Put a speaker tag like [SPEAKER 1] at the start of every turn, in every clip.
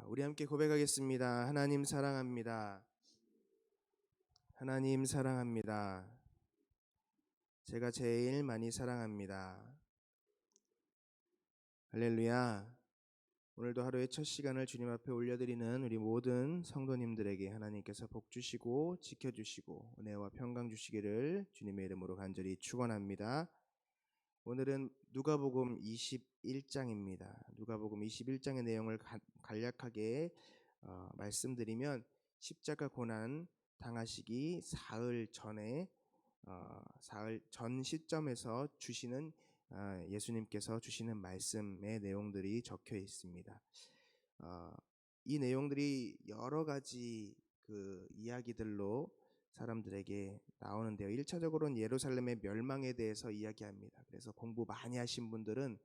[SPEAKER 1] 우리 함께 고백하겠습니다. 하나님 사랑합니다. 하나님 사랑합니다. 제가 제일 많이 사랑합니다. 할렐루야. 오늘도 하루의 첫 시간을 주님 앞에 올려드리는 우리 모든 성도님들에게 하나님께서 복 주시고 지켜주시고 은혜와 평강 주시기를 주님의 이름으로 간절히 축원합니다. 오늘은 누가복음 21장입니다. 누가복음 21장의 내용을 간략하게 말씀드리면 십자가 고난 당하시기 사흘 전에 사흘 전 시점에서 주시는 예수님께서 주시는 말씀의 내용들이 적혀 있습니다. 이 내용들이 여러 가지 그 이야기들로 사람들에게 나오는데요. 1차적으로는 예루살렘의 멸망에 대해서 이야기합니다. 그래서 공부 많이 하신 분들은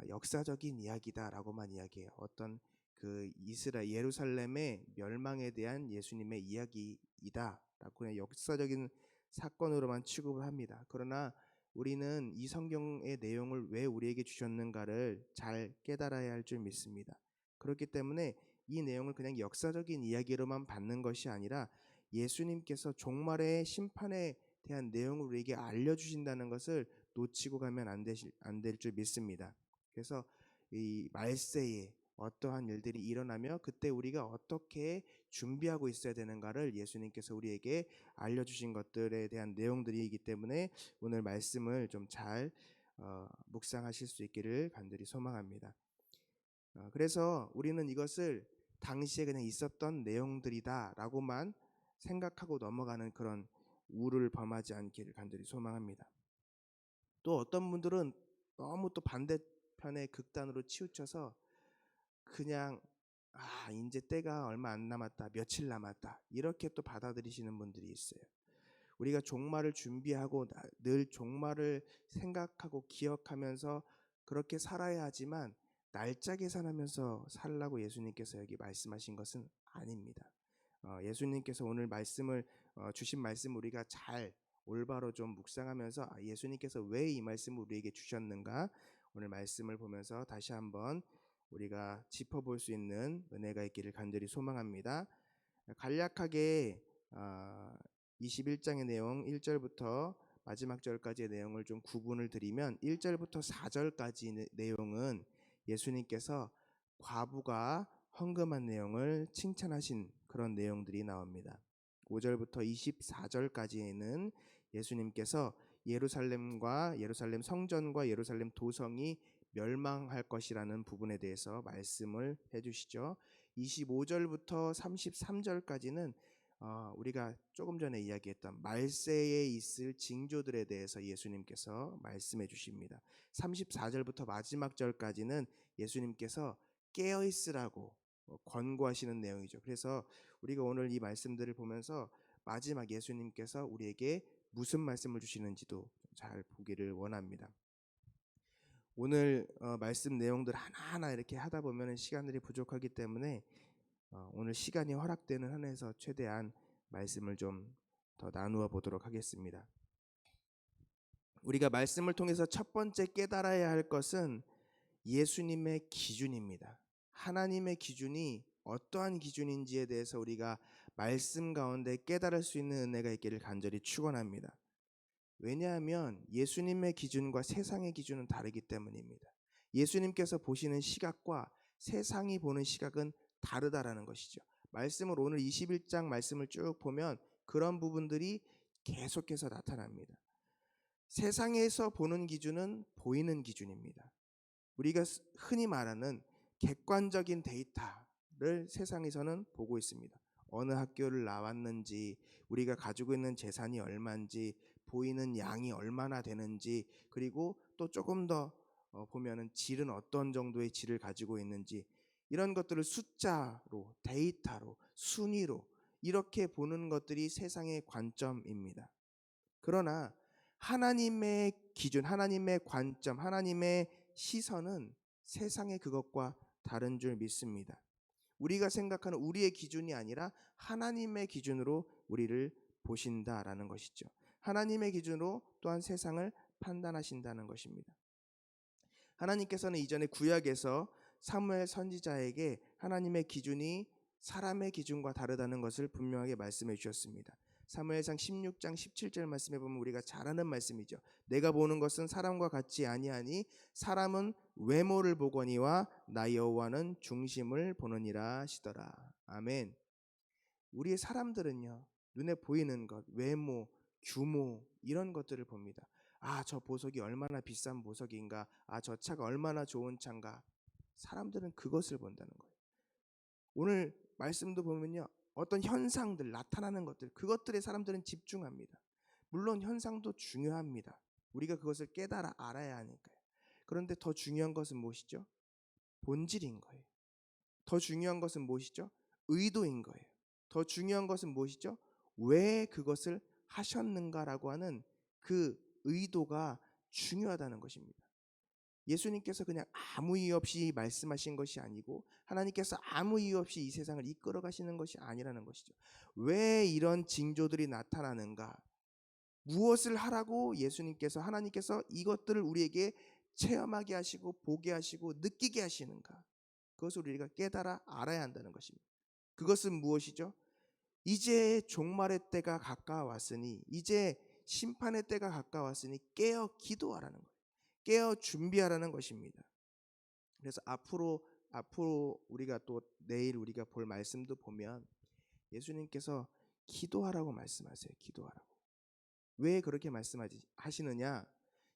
[SPEAKER 1] 역사적인 이야기다라고만 이야기해요. 어떤 그 예루살렘의 멸망에 대한 예수님의 이야기이다라고 그냥 역사적인 사건으로만 취급을 합니다. 그러나 우리는 이 성경의 내용을 왜 우리에게 주셨는가를 잘 깨달아야 할 줄 믿습니다. 그렇기 때문에 이 내용을 그냥 역사적인 이야기로만 받는 것이 아니라 예수님께서 종말의 심판에 대한 내용을 우리에게 알려주신다는 것을 놓치고 가면 안 될 줄 믿습니다. 그래서 이 말세에 어떠한 일들이 일어나며 그때 우리가 어떻게 준비하고 있어야 되는가를 예수님께서 우리에게 알려주신 것들에 대한 내용들이기 때문에 오늘 말씀을 좀 잘 묵상하실 수 있기를 간절히 소망합니다. 그래서 우리는 이것을 당시에 그냥 있었던 내용들이다라고만 생각하고 넘어가는 그런 우를 범하지 않기를 간절히 소망합니다. 또 어떤 분들은 너무 또 반대편의 극단으로 치우쳐서 그냥 이제 때가 얼마 안 남았다, 며칠 남았다 이렇게 또 받아들이시는 분들이 있어요. 우리가 종말을 준비하고 늘 종말을 생각하고 기억하면서 그렇게 살아야 하지만 날짜 계산하면서 살라고 예수님께서 여기 말씀하신 것은 아닙니다. 예수님께서 오늘 말씀을 주신 말씀 우리가 잘 올바로 좀 묵상하면서 예수님께서 왜 이 말씀을 우리에게 주셨는가 오늘 말씀을 보면서 다시 한번 우리가 짚어볼 수 있는 은혜가 있기를 간절히 소망합니다. 간략하게 21장의 내용 1절부터 마지막 절까지의 내용을 좀 구분을 드리면 1절부터 4절까지 내용은 예수님께서 과부가 헌금한 내용을 칭찬하신 그런 내용들이 나옵니다. 5절부터 24절까지는 예수님께서 예루살렘 성전과 예루살렘 도성이 멸망할 것이라는 부분에 대해서 말씀을 해주시죠. 25절부터 33절까지는 우리가 조금 전에 이야기했던 말세에 있을 징조들에 대해서 예수님께서 말씀해 주십니다. 34절부터 마지막 절까지는 예수님께서 깨어 있으라고 권고하시는 내용이죠. 그래서 우리가 오늘 이 말씀들을 보면서 마지막 예수님께서 우리에게 무슨 말씀을 주시는지도 잘 보기를 원합니다. 오늘 말씀 내용들 하나하나 이렇게 하다 보면 시간들이 부족하기 때문에 오늘 시간이 허락되는 한에서 최대한 말씀을 좀 더 나누어 보도록 하겠습니다. 우리가 말씀을 통해서 첫 번째 깨달아야 할 것은 예수님의 기준입니다. 하나님의 기준이 어떠한 기준인지에 대해서 우리가 말씀 가운데 깨달을 수 있는 은혜가 있기를 간절히 축원합니다. 왜냐하면 예수님의 기준과 세상의 기준은 다르기 때문입니다. 예수님께서 보시는 시각과 세상이 보는 시각은 다르다라는 것이죠. 말씀을 오늘 21장 말씀을 쭉 보면 그런 부분들이 계속해서 나타납니다. 세상에서 보는 기준은 보이는 기준입니다. 우리가 흔히 말하는 객관적인 데이터를 세상에서는 보고 있습니다. 어느 학교를 나왔는지, 우리가 가지고 있는 재산이 얼마인지, 보이는 양이 얼마나 되는지, 그리고 또 조금 더 보면은 질은 어떤 정도의 질을 가지고 있는지, 이런 것들을 숫자로, 데이터로, 순위로 이렇게 보는 것들이 세상의 관점입니다. 그러나 하나님의 기준, 하나님의 관점, 하나님의 시선은 세상의 그것과 다른 줄 믿습니다. 우리가 생각하는 우리의 기준이 아니라 하나님의 기준으로 우리를 보신다라는 것이죠. 하나님의 기준으로 또한 세상을 판단하신다는 것입니다. 하나님께서는 이전에 구약에서 사무엘 선지자에게 하나님의 기준이 사람의 기준과 다르다는 것을 분명하게 말씀해 주셨습니다. 사무엘상 16장 17절 말씀에 보면 우리가 잘 아는 말씀이죠. 내가 보는 것은 사람과 같지 아니하니 사람은 외모를 보거니와 나 여호와는 중심을 보느니라 하시더라. 아멘. 우리의 사람들은요, 눈에 보이는 것, 외모, 규모 이런 것들을 봅니다. 아, 저 보석이 얼마나 비싼 보석인가, 아, 저 차가 얼마나 좋은 차인가. 사람들은 그것을 본다는 거예요. 오늘 말씀도 보면요, 어떤 현상들, 나타나는 것들, 그것들에 사람들은 집중합니다. 물론 현상도 중요합니다. 우리가 그것을 깨달아 알아야 하니까요. 그런데 더 중요한 것은 무엇이죠? 본질인 거예요. 더 중요한 것은 무엇이죠? 의도인 거예요. 더 중요한 것은 무엇이죠? 왜 그것을 하셨는가라고 하는 그 의도가 중요하다는 것입니다. 예수님께서 그냥 아무 이유 없이 말씀하신 것이 아니고 하나님께서 아무 이유 없이 이 세상을 이끌어 가시는 것이 아니라는 것이죠. 왜 이런 징조들이 나타나는가? 무엇을 하라고 예수님께서, 하나님께서 이것들을 우리에게 체험하게 하시고 보게 하시고 느끼게 하시는가? 그것을 우리가 깨달아 알아야 한다는 것입니다. 그것은 무엇이죠? 이제 종말의 때가 가까웠으니, 이제 심판의 때가 가까웠으니 깨어 기도하라는 거예요. 깨어 준비하라는 것입니다. 그래서 앞으로 우리가 또 내일 우리가 볼 말씀도 보면 예수님께서 기도하라고 말씀하세요. 기도하라고. 왜 그렇게 말씀하시느냐?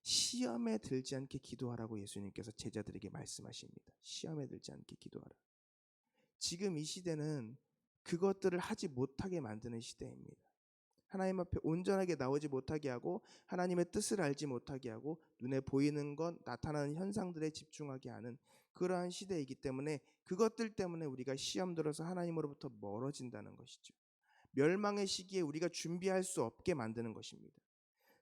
[SPEAKER 1] 시험에 들지 않게 기도하라고 예수님께서 제자들에게 말씀하십니다. 시험에 들지 않게 기도하라. 지금 이 시대는 그것들을 하지 못하게 만드는 시대입니다. 하나님 앞에 온전하게 나오지 못하게 하고 하나님의 뜻을 알지 못하게 하고 눈에 보이는 것, 나타나는 현상들에 집중하게 하는 그러한 시대이기 때문에 그것들 때문에 우리가 시험 들어서 하나님으로부터 멀어진다는 것이죠. 멸망의 시기에 우리가 준비할 수 없게 만드는 것입니다.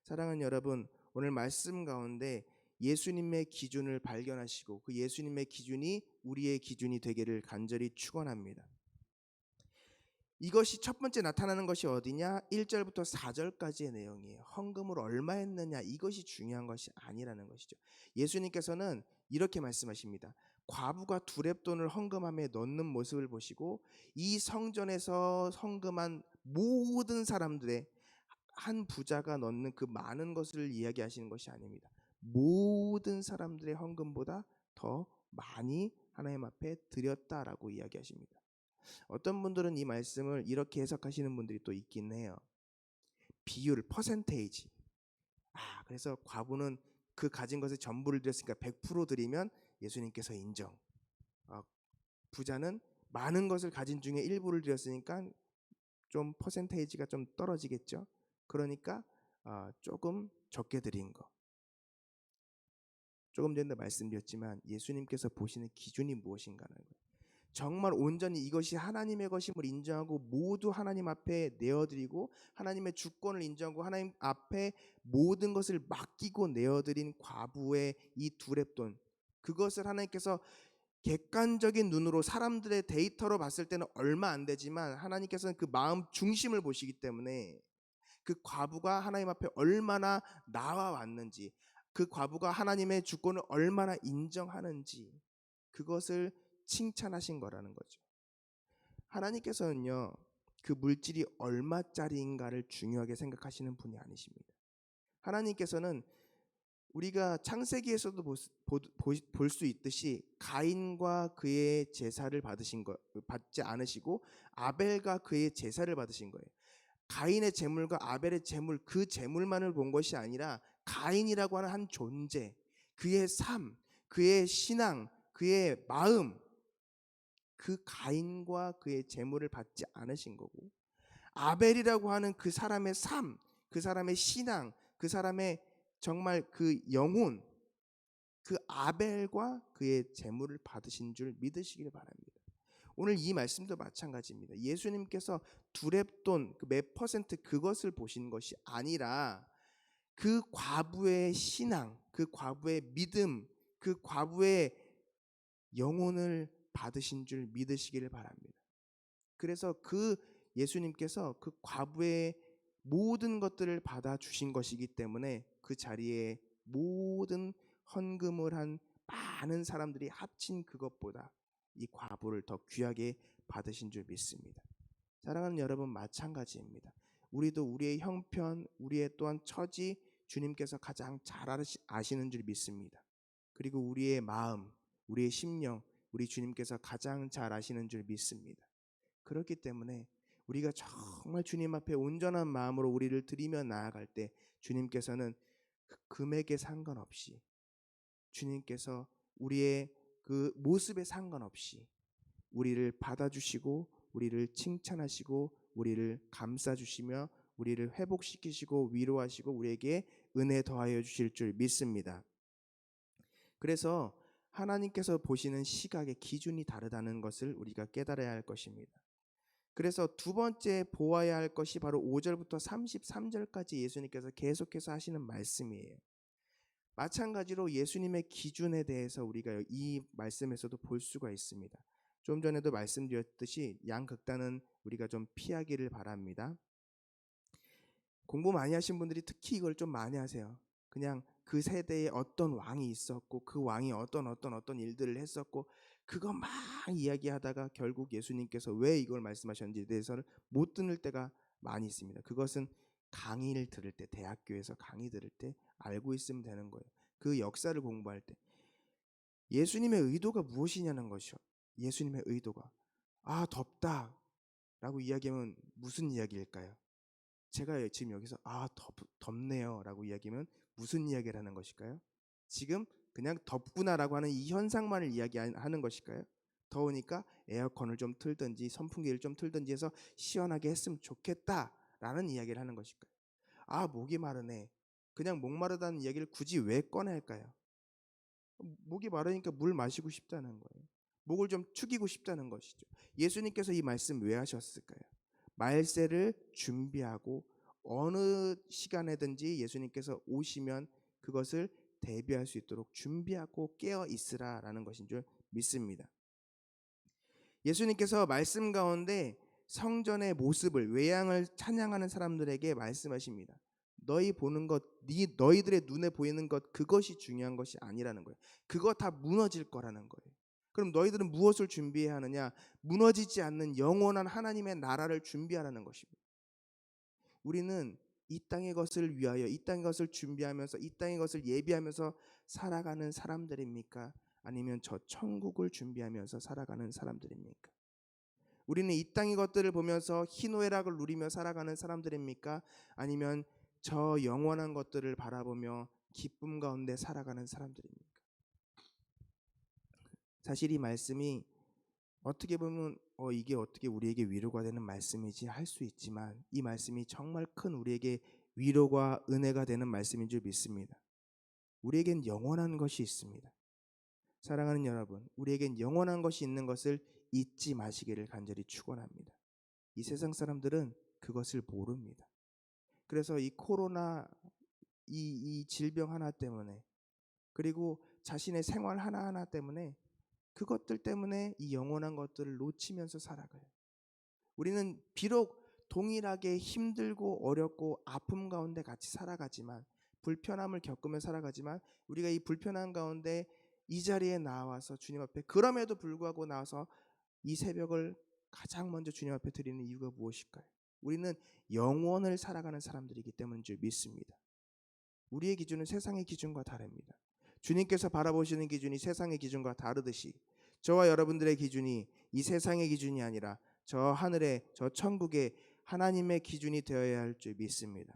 [SPEAKER 1] 사랑하는 여러분, 오늘 말씀 가운데 예수님의 기준을 발견하시고 그 예수님의 기준이 우리의 기준이 되기를 간절히 축원합니다. 이것이 첫 번째 나타나는 것이 어디냐? 1절부터 4절까지의 내용이에요. 헌금을 얼마 했느냐, 이것이 중요한 것이 아니라는 것이죠. 예수님께서는 이렇게 말씀하십니다. 과부가 두렙돈을 헌금함에 넣는 모습을 보시고 이 성전에서 헌금한 모든 사람들의 한 부자가 넣는 그 많은 것을 이야기하시는 것이 아닙니다. 모든 사람들의 헌금보다 더 많이 하나님 앞에 드렸다라고 이야기하십니다. 어떤 분들은 이 말씀을 이렇게 해석하시는 분들이 또 있긴 해요. 비율, 퍼센테이지. 그래서 과부는 그 가진 것의 전부를 드렸으니까 100% 드리면 예수님께서 인정. 부자는 많은 것을 가진 중에 일부를 드렸으니까 좀 퍼센테이지가 좀 떨어지겠죠. 그러니까 조금 적게 드린 거. 조금 전에 말씀드렸지만 예수님께서 보시는 기준이 무엇인가는 거예요. 정말 온전히 이것이 하나님의 것임을 인정하고 모두 하나님 앞에 내어드리고 하나님의 주권을 인정하고 하나님 앞에 모든 것을 맡기고 내어드린 과부의 이 두렙돈, 그것을 하나님께서 객관적인 눈으로 사람들의 데이터로 봤을 때는 얼마 안 되지만 하나님께서는 그 마음 중심을 보시기 때문에 그 과부가 하나님 앞에 얼마나 나와왔는지, 그 과부가 하나님의 주권을 얼마나 인정하는지 그것을 칭찬하신 거라는 거죠. 하나님께서는요, 그 물질이 얼마짜리인가를 중요하게 생각하시는 분이 아니십니다. 하나님께서는 우리가 창세기에서도 볼 수 있듯이 가인과 그의 제사를 받지 않으시고 아벨과 그의 제사를 받으신 거예요. 가인의 제물과 아벨의 제물, 그 제물만을 본 것이 아니라 가인이라고 하는 한 존재, 그의 삶, 그의 신앙, 그의 마음, 그 가인과 그의 제물을 받지 않으신 거고, 아벨이라고 하는 그 사람의 삶, 그 사람의 신앙, 그 사람의 정말 그 영혼, 그 아벨과 그의 제물을 받으신 줄 믿으시길 바랍니다. 오늘 이 말씀도 마찬가지입니다. 예수님께서 두렙돈 그 몇 퍼센트 그것을 보신 것이 아니라 그 과부의 신앙, 그 과부의 믿음, 그 과부의 영혼을 받으신 줄 믿으시기를 바랍니다. 그래서 그 예수님께서 그 과부의 모든 것들을 받아 주신 것이기 때문에 그 자리에 모든 헌금을 한 많은 사람들이 합친 그것보다 이 과부를 더 귀하게 받으신 줄 믿습니다. 사랑하는 여러분, 마찬가지입니다. 우리도 우리의 형편, 우리의 또한 처지 주님께서 가장 잘 아시는 줄 믿습니다. 그리고 우리의 마음, 우리의 심령, 우리 주님께서 가장 잘 아시는 줄 믿습니다. 그렇기 때문에 우리가 정말 주님 앞에 온전한 마음으로 우리를 드리며 나아갈 때 주님께서는 그 금액에 상관없이, 주님께서 우리의 그 모습에 상관없이 우리를 받아주시고 우리를 칭찬하시고 우리를 감싸주시며 우리를 회복시키시고 위로하시고 우리에게 은혜 더하여 주실 줄 믿습니다. 그래서 하나님께서 보시는 시각의 기준이 다르다는 것을 우리가 깨달아야 할 것입니다. 그래서 두 번째 보아야 할 것이 바로 5절부터 33절까지 예수님께서 계속해서 하시는 말씀이에요. 마찬가지로 예수님의 기준에 대해서 우리가 이 말씀에서도 볼 수가 있습니다. 좀 전에도 말씀드렸듯이 양극단은 우리가 좀 피하기를 바랍니다. 공부 많이 하신 분들이 특히 이걸 좀 많이 하세요. 그냥 그 세대에 어떤 왕이 있었고 그 왕이 어떤 일들을 했었고 그거 막 이야기하다가 결국 예수님께서 왜 이걸 말씀하셨는지에 대해서는 못 듣는 때가 많이 있습니다. 그것은 강의를 들을 때, 대학교에서 강의 들을 때 알고 있으면 되는 거예요. 그 역사를 공부할 때 예수님의 의도가 무엇이냐는 것이요. 예수님의 의도가 덥다 라고 이야기하면 무슨 이야기일까요? 제가 지금 여기서 덥네요 라고 이야기하면 무슨 이야기를 하는 것일까요? 지금 그냥 덥구나라고 하는 이 현상만을 이야기하는 것일까요? 더우니까 에어컨을 좀 틀든지 선풍기를 좀 틀든지 해서 시원하게 했으면 좋겠다라는 이야기를 하는 것일까요? 목이 마르네. 그냥 목마르다는 이야기를 굳이 왜 꺼내야 할까요? 목이 마르니까 물 마시고 싶다는 거예요. 목을 좀 축이고 싶다는 것이죠. 예수님께서 이 말씀 왜 하셨을까요? 말세를 준비하고 어느 시간에든지 예수님께서 오시면 그것을 대비할 수 있도록 준비하고 깨어 있으라라는 것인 줄 믿습니다. 예수님께서 말씀 가운데 성전의 모습을, 외양을 찬양하는 사람들에게 말씀하십니다. 너희 보는 것, 너희들의 눈에 보이는 것, 그것이 중요한 것이 아니라는 거예요. 그거 다 무너질 거라는 거예요. 그럼 너희들은 무엇을 준비해야 하느냐? 무너지지 않는 영원한 하나님의 나라를 준비하라는 것입니다. 우리는 이 땅의 것을 위하여, 이 땅의 것을 준비하면서, 이 땅의 것을 예비하면서 살아가는 사람들입니까? 아니면 저 천국을 준비하면서 살아가는 사람들입니까? 우리는 이 땅의 것들을 보면서 희노애락을 누리며 살아가는 사람들입니까? 아니면 저 영원한 것들을 바라보며 기쁨 가운데 살아가는 사람들입니까? 사실 이 말씀이 어떻게 보면 이게 어떻게 우리에게 위로가 되는 말씀이지 할 수 있지만 이 말씀이 정말 큰 우리에게 위로가 은혜가 되는 말씀인 줄 믿습니다. 우리에겐 영원한 것이 있습니다. 사랑하는 여러분, 우리에겐 영원한 것이 있는 것을 잊지 마시기를 간절히 축원합니다. 이 세상 사람들은 그것을 모릅니다. 그래서 이 코로나 이 질병 하나 때문에 그리고 자신의 생활 하나하나 때문에 그것들 때문에 이 영원한 것들을 놓치면서 살아가요. 우리는 비록 동일하게 힘들고 어렵고 아픔 가운데 같이 살아가지만 불편함을 겪으며 살아가지만 우리가 이 불편한 가운데 이 자리에 나와서 주님 앞에 그럼에도 불구하고 나와서 이 새벽을 가장 먼저 주님 앞에 드리는 이유가 무엇일까요? 우리는 영원을 살아가는 사람들이기 때문인 줄 믿습니다. 우리의 기준은 세상의 기준과 다릅니다. 주님께서 바라보시는 기준이 세상의 기준과 다르듯이 저와 여러분들의 기준이 이 세상의 기준이 아니라 저 하늘의 저 천국의 하나님의 기준이 되어야 할 줄 믿습니다.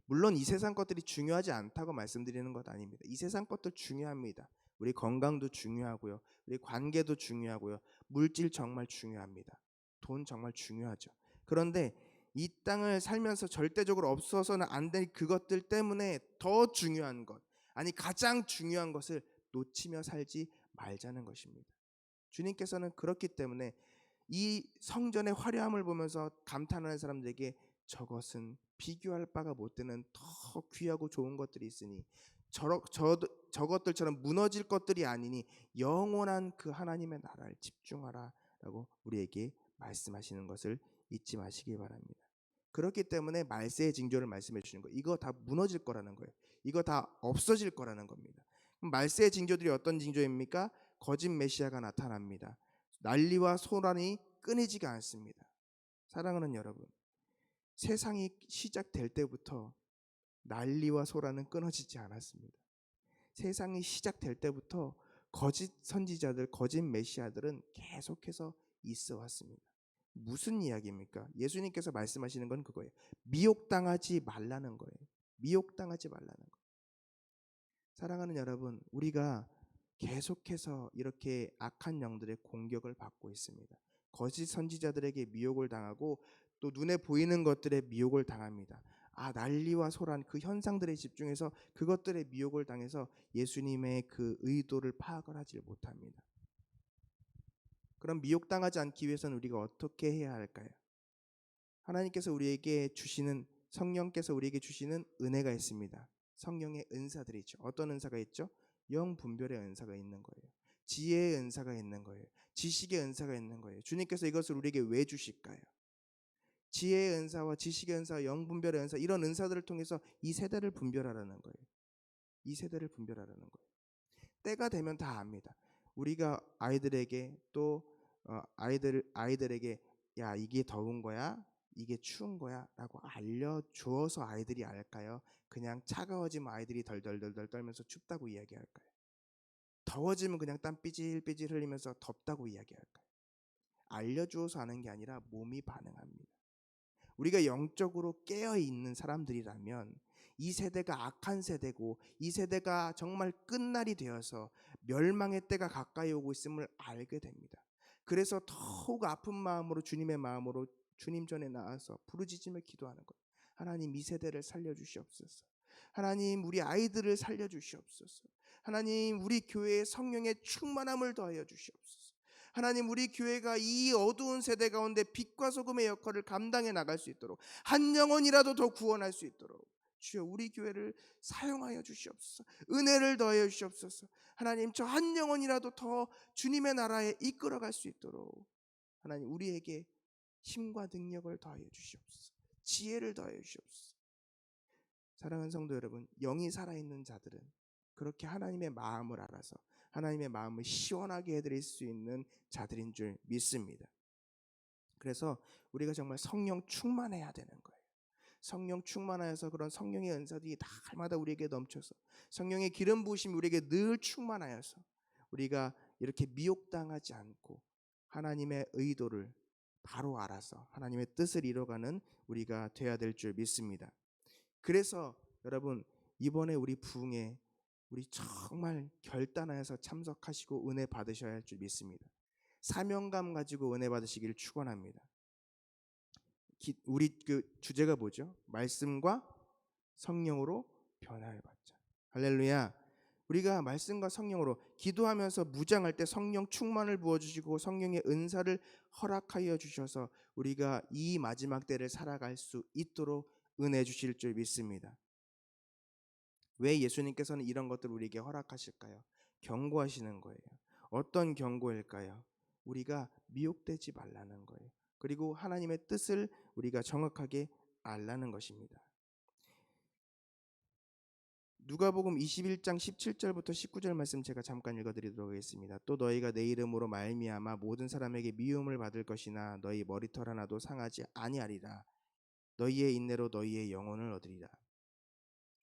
[SPEAKER 1] 물론 이 세상 것들이 중요하지 않다고 말씀드리는 것 아닙니다. 이 세상 것들 중요합니다. 우리 건강도 중요하고요. 우리 관계도 중요하고요. 물질 정말 중요합니다. 돈 정말 중요하죠. 그런데 이 땅을 살면서 절대적으로 없어서는 안 될 그것들 때문에 더 중요한 것, 아니 가장 중요한 것을 놓치며 살지 말자는 것입니다. 주님께서는 그렇기 때문에 이 성전의 화려함을 보면서 감탄하는 사람들에게 저것은 비교할 바가 못 되는 더 귀하고 좋은 것들이 있으니 저것들처럼 무너질 것들이 아니니 영원한 그 하나님의 나라를 집중하라라고 우리에게 말씀하시는 것을 잊지 마시기 바랍니다. 그렇기 때문에 말세의 징조를 말씀해 주시는 거예요. 이거 다 무너질 거라는 거예요. 이거 다 없어질 거라는 겁니다. 말세의 징조들이 어떤 징조입니까? 거짓 메시아가 나타납니다. 난리와 소란이 끊이지가 않습니다. 사랑하는 여러분, 세상이 시작될 때부터 난리와 소란은 끊어지지 않았습니다. 세상이 시작될 때부터 거짓 선지자들, 거짓 메시아들은 계속해서 있어 왔습니다. 무슨 이야기입니까? 예수님께서 말씀하시는 건 그거예요. 미혹당하지 말라는 거예요. 미혹당하지 말라는 거예요. 사랑하는 여러분, 우리가 계속해서 이렇게 악한 영들의 공격을 받고 있습니다. 거짓 선지자들에게 미혹을 당하고 또 눈에 보이는 것들에 미혹을 당합니다. 난리와 소란 그 현상들에 집중해서 그것들에 미혹을 당해서 예수님의 그 의도를 파악을 하지 못합니다. 그럼 미혹당하지 않기 위해서는 우리가 어떻게 해야 할까요? 하나님께서 우리에게 주시는, 성령께서 우리에게 주시는 은혜가 있습니다. 성령의 은사들이죠. 어떤 은사가 있죠? 영분별의 은사가 있는 거예요. 지혜의 은사가 있는 거예요. 지식의 은사가 있는 거예요. 주님께서 이것을 우리에게 왜 주실까요? 지혜의 은사와 지식의 은사와 영분별의 은사, 이런 은사들을 통해서 이 세대를 분별하라는 거예요. 이 세대를 분별하라는 거예요. 때가 되면 다 압니다. 우리가 아이들에게 또 아이들에게 야, 이게 더운 거야, 이게 추운 거야 라고 알려주어서 아이들이 알까요? 그냥 차가워지면 아이들이 덜덜덜덜 떨면서 춥다고 이야기할까요? 더워지면 그냥 땀 삐질삐질 흘리면서 덥다고 이야기할까요? 알려주어서 하는 게 아니라 몸이 반응합니다. 우리가 영적으로 깨어있는 사람들이라면 이 세대가 악한 세대고 이 세대가 정말 끝날이 되어서 멸망의 때가 가까이 오고 있음을 알게 됩니다. 그래서 더욱 아픈 마음으로, 주님의 마음으로 주님 전에 나와서 부르짖으며 기도하는 거예요. 하나님, 이 세대를 살려주시옵소서. 하나님, 우리 아이들을 살려주시옵소서. 하나님, 우리 교회에 성령의 충만함을 더하여 주시옵소서. 하나님, 우리 교회가 이 어두운 세대 가운데 빛과 소금의 역할을 감당해 나갈 수 있도록, 한 영혼이라도 더 구원할 수 있도록 주여 우리 교회를 사용하여 주시옵소서. 은혜를 더하여 주시옵소서. 하나님, 저 한 영혼이라도 더 주님의 나라에 이끌어갈 수 있도록 하나님, 우리에게 힘과 능력을 더하여 주시옵소서. 지혜를 더하여 주시옵소서. 사랑하는 성도 여러분, 영이 살아있는 자들은 그렇게 하나님의 마음을 알아서 하나님의 마음을 시원하게 해드릴 수 있는 자들인 줄 믿습니다. 그래서 우리가 정말 성령 충만해야 되는 거예요. 성령 충만하여서 그런 성령의 은사들이 날마다 우리에게 넘쳐서 성령의 기름 부으심이 우리에게 늘 충만하여서 우리가 이렇게 미혹당하지 않고 하나님의 의도를 바로 알아서 하나님의 뜻을 이뤄가는 우리가 되어야 될 줄 믿습니다. 그래서 여러분, 이번에 우리 부흥에 우리 정말 결단하여서 참석하시고 은혜 받으셔야 할 줄 믿습니다. 사명감 가지고 은혜 받으시기를 축원합니다. 우리 그 주제가 뭐죠? 말씀과 성령으로 변화를 받자. 할렐루야. 우리가 말씀과 성령으로 기도하면서 무장할 때 성령 충만을 부어주시고 성령의 은사를 허락하여 주셔서 우리가 이 마지막 때를 살아갈 수 있도록 은혜 주실 줄 믿습니다. 왜 예수님께서는 이런 것들을 우리에게 허락하실까요? 경고하시는 거예요. 어떤 경고일까요? 우리가 미혹되지 말라는 거예요. 그리고 하나님의 뜻을 우리가 정확하게 알라는 것입니다. 누가복음 21장 17절부터 19절 말씀 제가 잠깐 읽어드리도록 하겠습니다. 또 너희가 내 이름으로 말미암아 모든 사람에게 미움을 받을 것이나 너희 머리털 하나도 상하지 아니하리라. 너희의 인내로 너희의 영혼을 얻으리라.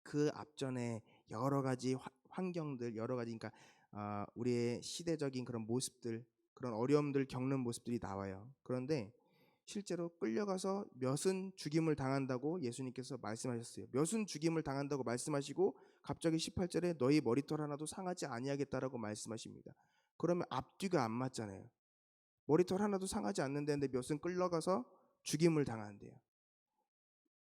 [SPEAKER 1] 그 앞전에 여러 가지 환경들, 여러 가지, 그러니까 우리의 시대적인 그런 모습들, 그런 어려움들 겪는 모습들이 나와요. 그런데 실제로 끌려가서 몇은 죽임을 당한다고 예수님께서 말씀하셨어요. 몇은 죽임을 당한다고 말씀하시고 갑자기 18절에 너희 머리털 하나도 상하지 아니하겠다라고 말씀하십니다. 그러면 앞뒤가 안 맞잖아요. 머리털 하나도 상하지 않는데 몇은 끌려가서 죽임을 당한대요.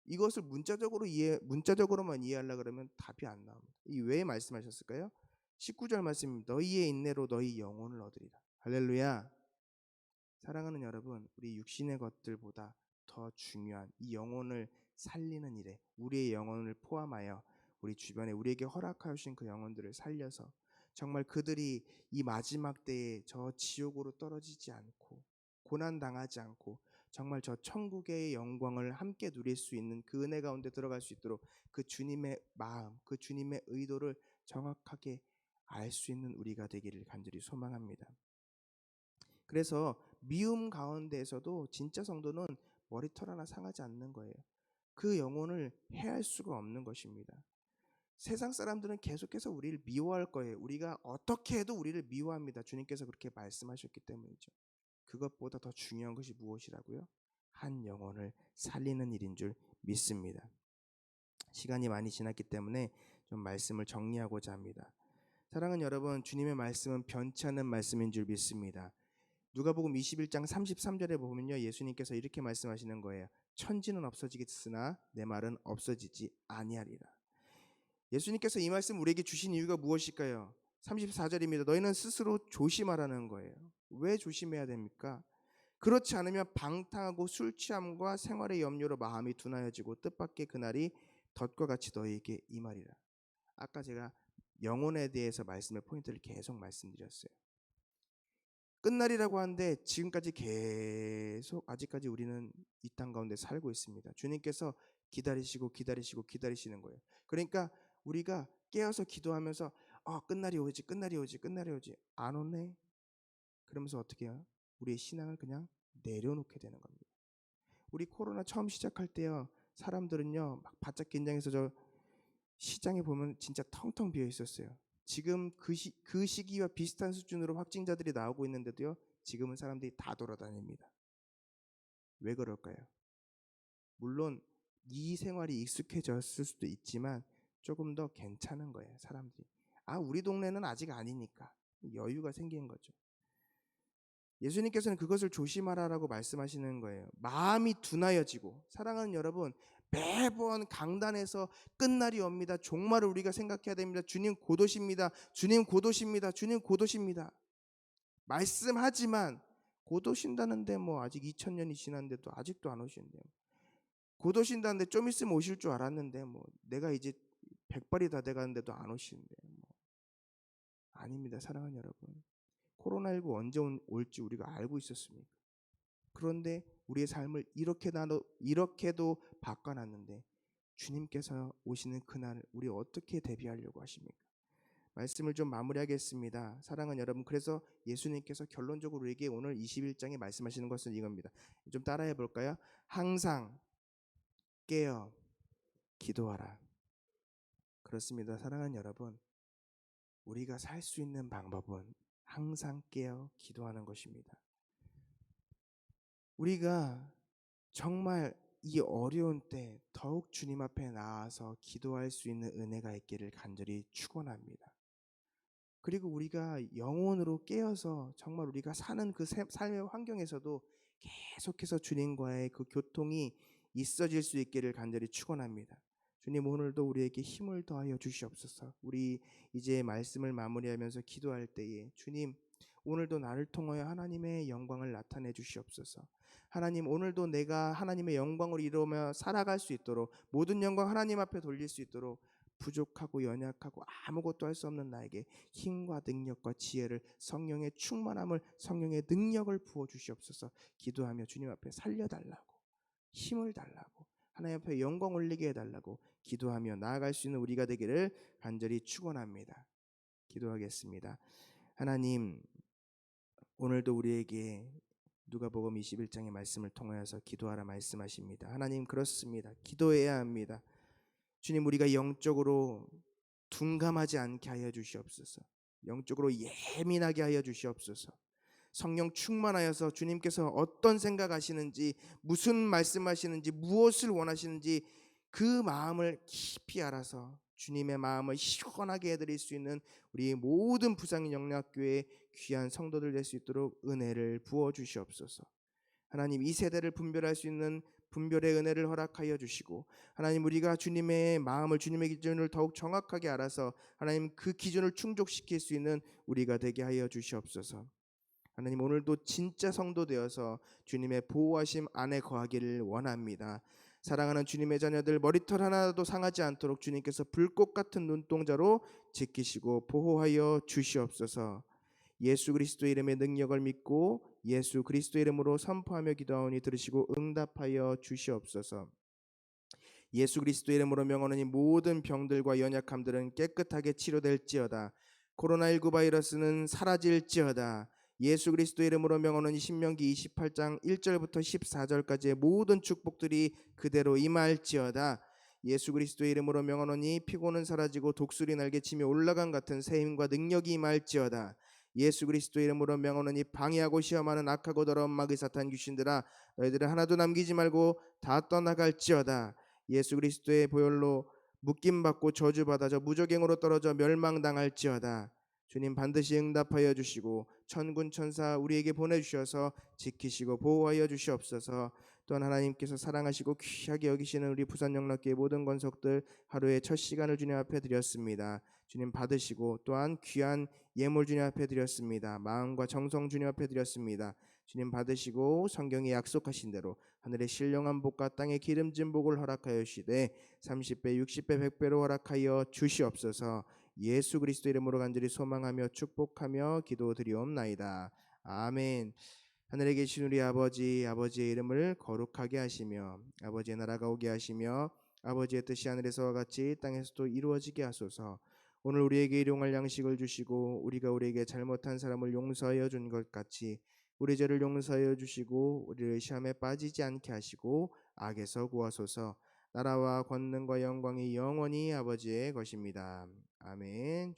[SPEAKER 1] 이것을 문자적으로만 이해하려 그러면 답이 안 나옵니다. 이 왜 말씀하셨을까요? 19절 말씀입니다. 너희의 인내로 너희 영혼을 얻으리라. 할렐루야. 사랑하는 여러분, 우리 육신의 것들보다 더 중요한 이 영혼을 살리는 일에 우리의 영혼을 포함하여 우리 주변에 우리에게 허락하여 주신 그 영혼들을 살려서 정말 그들이 이 마지막 때에 저 지옥으로 떨어지지 않고 고난당하지 않고 정말 저 천국의 영광을 함께 누릴 수 있는 그 은혜 가운데 들어갈 수 있도록 그 주님의 마음, 그 주님의 의도를 정확하게 알 수 있는 우리가 되기를 간절히 소망합니다. 그래서 미움 가운데에서도 진짜 성도는 머리털 하나 상하지 않는 거예요. 그 영혼을 해할 수가 없는 것입니다. 세상 사람들은 계속해서 우리를 미워할 거예요. 우리가 어떻게 해도 우리를 미워합니다. 주님께서 그렇게 말씀하셨기 때문이죠. 그것보다 더 중요한 것이 무엇이라고요? 한 영혼을 살리는 일인 줄 믿습니다. 시간이 많이 지났기 때문에 좀 말씀을 정리하고자 합니다. 사랑하는 여러분, 주님의 말씀은 변치 않는 말씀인 줄 믿습니다. 누가복음 21장 33절에 보면요, 예수님께서 이렇게 말씀하시는 거예요. 천지는 없어지겠으나 내 말은 없어지지 아니하리라. 예수님께서 이 말씀 우리에게 주신 이유가 무엇일까요? 34절입니다. 너희는 스스로 조심하라는 거예요. 왜 조심해야 됩니까? 그렇지 않으면 방탕하고 술 취함과 생활의 염려로 마음이 둔하여지고 뜻밖의 그날이 덫과 같이 너희에게 임하리라. 아까 제가 영혼에 대해서 말씀의 포인트를 계속 말씀드렸어요. 끝날이라고 하는데 지금까지 계속 아직까지 우리는 이 땅 가운데 살고 있습니다. 주님께서 기다리시는 거예요. 그러니까 우리가 깨어서 기도하면서 끝날이 오지 안 오네. 그러면서 어떻게 해요? 우리의 신앙을 그냥 내려놓게 되는 겁니다. 우리 코로나 처음 시작할 때요, 사람들은요 막 바짝 긴장해서 저 시장에 보면 진짜 텅텅 비어 있었어요. 지금 그 시기와 비슷한 수준으로 확진자들이 나오고 있는데도요, 지금은 사람들이 다 돌아다닙니다. 왜 그럴까요? 물론 이 생활이 익숙해졌을 수도 있지만 조금 더 괜찮은 거예요. 사람들이 우리 동네는 아직 아니니까 여유가 생긴 거죠. 예수님께서는 그것을 조심하라라고 말씀하시는 거예요. 마음이 둔하여지고, 사랑하는 여러분, 매번 강단에서 끝날이 옵니다. 종말을 우리가 생각해야 됩니다. 주님 곧 오십니다. 주님 곧 오십니다. 주님 곧 오십니다. 말씀하지만 곧 오신다는데 아직 2000년이 지났는데도 아직도 안 오시는데요. 곧 오신다는데 좀 있으면 오실 줄 알았는데 내가 이제 100발이 다 돼가는데도 안 오시는데 아닙니다. 사랑하는 여러분, 코로나19 언제 올지 우리가 알고 있었습니까? 그런데 우리의 삶을 이렇게도 바꿔놨는데 주님께서 오시는 그날 우리 어떻게 대비하려고 하십니까? 말씀을 좀 마무리하겠습니다. 사랑하는 여러분, 그래서 예수님께서 결론적으로 우리에게 오늘 21장에 말씀하시는 것은 이겁니다. 좀 따라해 볼까요? 항상 깨어 기도하라. 그렇습니다. 사랑하는 여러분, 우리가 살 수 있는 방법은 항상 깨어 기도하는 것입니다. 우리가 정말 이 어려운 때 더욱 주님 앞에 나아서 기도할 수 있는 은혜가 있기를 간절히 축원합니다. 그리고 우리가 영혼으로 깨어서 정말 우리가 사는 그 삶의 환경에서도 계속해서 주님과의 그 교통이 있어질 수 있기를 간절히 축원합니다. 주님, 오늘도 우리에게 힘을 더하여 주시옵소서. 우리 이제 말씀을 마무리하면서 기도할 때에 주님, 오늘도 나를 통하여 하나님의 영광을 나타내 주시옵소서. 하나님, 오늘도 내가 하나님의 영광을 이루며 살아갈 수 있도록, 모든 영광 하나님 앞에 돌릴 수 있도록 부족하고 연약하고 아무것도 할 수 없는 나에게 힘과 능력과 지혜를, 성령의 충만함을, 성령의 능력을 부어 주시옵소서. 기도하며 주님 앞에 살려달라고, 힘을 달라고, 하나님 앞에 영광 올리게 해달라고 기도하며 나아갈 수 있는 우리가 되기를 간절히 축원합니다. 기도하겠습니다. 하나님, 오늘도 우리에게 누가복음 21장의 말씀을 통하여서 기도하라 말씀하십니다. 하나님, 그렇습니다. 기도해야 합니다. 주님, 우리가 영적으로 둔감하지 않게 하여 주시옵소서. 영적으로 예민하게 하여 주시옵소서. 성령 충만하여서 주님께서 어떤 생각하시는지, 무슨 말씀하시는지, 무엇을 원하시는지 그 마음을 깊이 알아서 주님의 마음을 시원하게 해드릴 수 있는 우리 모든 부상 영락교회 귀한 성도들 될 수 있도록 은혜를 부어 주시옵소서. 하나님, 이 세대를 분별할 수 있는 분별의 은혜를 허락하여 주시고, 하나님, 우리가 주님의 마음을, 주님의 기준을 더욱 정확하게 알아서 하나님 그 기준을 충족시킬 수 있는 우리가 되게 하여 주시옵소서. 하나님, 오늘도 진짜 성도 되어서 주님의 보호하심 안에 거하기를 원합니다. 사랑하는 주님의 자녀들, 머리털 하나도 상하지 않도록 주님께서 불꽃 같은 눈동자로 지키시고 보호하여 주시옵소서. 예수 그리스도의 이름의 능력을 믿고 예수 그리스도의 이름으로 선포하며 기도하오니 들으시고 응답하여 주시옵소서. 예수 그리스도의 이름으로 명하노니 모든 병들과 연약함들은 깨끗하게 치료될지어다. 코로나19 바이러스는 사라질지어다. 예수 그리스도의 이름으로 명하노니 신명기 28장 1절부터 14절까지의 모든 축복들이 그대로 임할지어다. 예수 그리스도의 이름으로 명하노니 피고는 사라지고 독수리 날개치며 올라간 같은 새 힘과 능력이 임할지어다. 예수 그리스도의 이름으로 명하노니 방해하고 시험하는 악하고 더러운 마귀 사탄 귀신들아, 너희들은 하나도 남기지 말고 다 떠나갈지어다. 예수 그리스도의 보혈로 묶임받고 저주받아 저 무저갱으로 떨어져 멸망당할지어다. 주님 반드시 응답하여 주시고 천군 천사 우리에게 보내주셔서 지키시고 보호하여 주시옵소서. 또한 하나님께서 사랑하시고 귀하게 여기시는 우리 부산영락교회 모든 권속들 하루의 첫 시간을 주님 앞에 드렸습니다. 주님 받으시고 또한 귀한 예물 주님 앞에 드렸습니다. 마음과 정성 주님 앞에 드렸습니다. 주님 받으시고 성경에 약속하신 대로 하늘의 신령한 복과 땅의 기름진 복을 허락하여 주시되 30배 60배 100배로 허락하여 주시옵소서. 예수 그리스도 이름으로 간절히 소망하며 축복하며 기도드리옵나이다. 아멘. 하늘에 계신 우리 아버지, 아버지의 이름을 거룩하게 하시며 아버지의 나라가 오게 하시며 아버지의 뜻이 하늘에서와 같이 땅에서도 이루어지게 하소서. 오늘 우리에게 일용할 양식을 주시고 우리가 우리에게 잘못한 사람을 용서하여 준 것 같이 우리 죄를 용서하여 주시고 우리를 시험에 빠지지 않게 하시고 악에서 구하소서. 나라와 권능과 영광이 영원히 아버지의 것입니다. 아멘.